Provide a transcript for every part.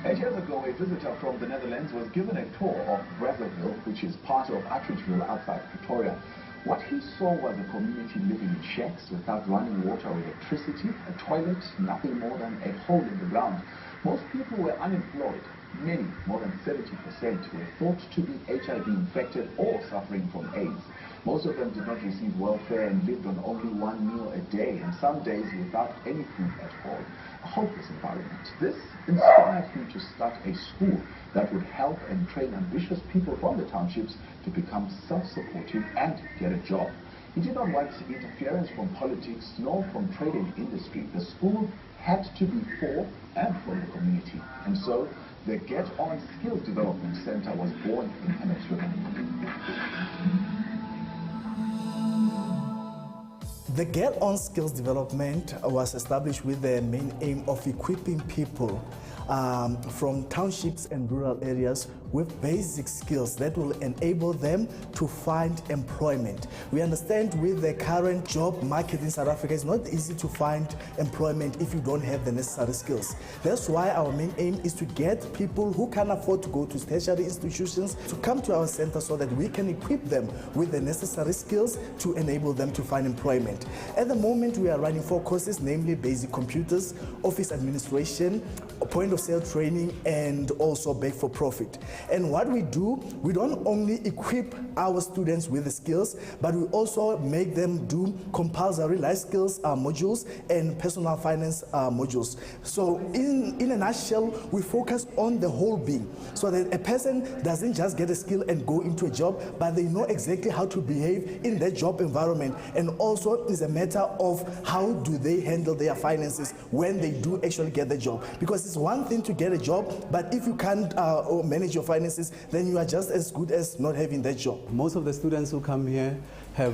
8 years ago, a visitor from the Netherlands was given a tour of Brazzaville, which is part of Attridgeville outside Pretoria. What he saw was a community living in shacks without running water or electricity, a toilet, nothing more than a hole in the ground. Most people were unemployed. Many, more than 70%, were thought to be HIV infected or suffering from AIDS. Most of them did not receive welfare and lived on only one meal a day, and some days without any food at all. A hopeless environment. This inspired him to start a school that would help and train ambitious people from the townships to become self-supporting and get a job. He did not want interference from politics nor from trade and industry. The school had to be for and from the community. And so, the GetOn Skills Development Centre was born in Attridgeville. The GetOn Skills Development was established with the main aim of equipping people from townships and rural areas with basic skills that will enable them to find employment. We understand with the current job market in South Africa, it's not easy to find employment if you don't have the necessary skills. That's why our main aim is to get people who can afford to go to tertiary institutions to come to our center so that we can equip them with the necessary skills to enable them to find employment. At the moment, we are running 4 courses, namely basic computers, office administration, point of sale training, and also bake for profit. And what we do, we don't only equip our students with the skills, but we also make them do compulsory life skills modules and personal finance modules. So in a nutshell, we focus on the whole being, so that a person doesn't just get a skill and go into a job, but they know exactly how to behave in that job environment. And also is a matter of how do they handle their finances when they do actually get the job. Because it's one thing to get a job, but if you can't manage your finances, then you are just as good as not having that job. Most of the students who come here they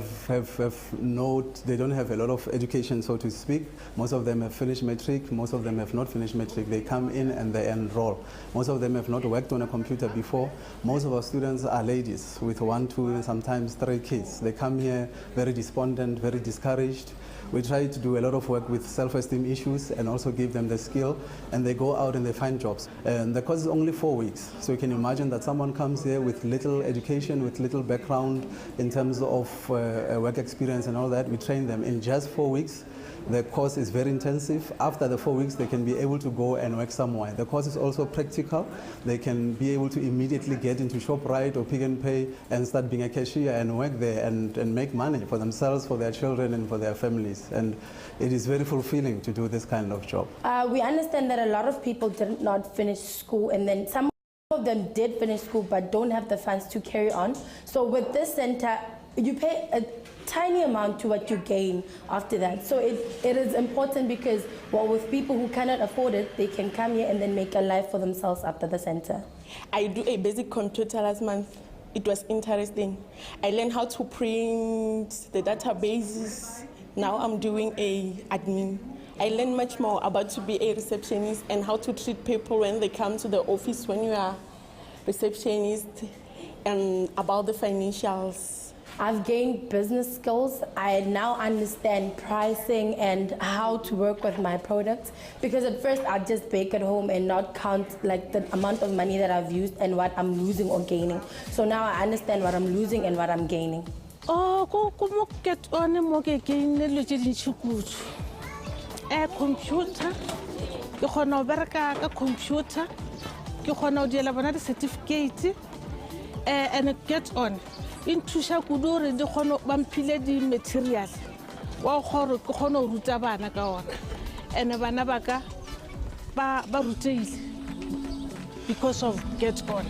don't have a lot of education, so to speak. Most of them have finished matric, most of them have not finished matric. They come in and they enroll. Most of them have not worked on a computer before. Most of our students are ladies with 1, 2, and sometimes 3 kids. They come here very despondent, very discouraged. We try to do a lot of work with self-esteem issues and also give them the skill, and they go out and they find jobs. And the course is only 4 weeks, so you can imagine that someone comes here with little education, with little background in terms of work experience and all that. We train them in just 4 weeks. The course is very intensive. After the 4 weeks, they can be able to go and work somewhere. The course is also practical. They can be able to immediately get into ShopRite or Pick n Pay and start being a cashier and work there and make money for themselves, for their children, and for their families. And it is very fulfilling to do this kind of job. We understand that a lot of people did not finish school, and then some of them did finish school but don't have the funds to carry on. So with this center, you pay a tiny amount to what you gain after that. So it is important because, well, with people who cannot afford it, they can come here and then make a life for themselves after the center. I do a basic computer last month. It was interesting. I learned how to print the databases. Now I'm doing a admin. I learned much more about to be a receptionist and how to treat people when they come to the office when you are receptionist, and about the financials. I've gained business skills. I now understand pricing and how to work with my products, because at first I'd just bake at home and not count like the amount of money that I've used and what I'm losing or gaining. So now I understand what I'm losing and what I'm gaining. Oh, come get on a gain a computer. You can work a computer. You can do a certificate and get on. Into Shakudor, the Hono Bampile material. Or Horo Kono Rutabana Gaon and a Banabaka Barutail because of GetOn.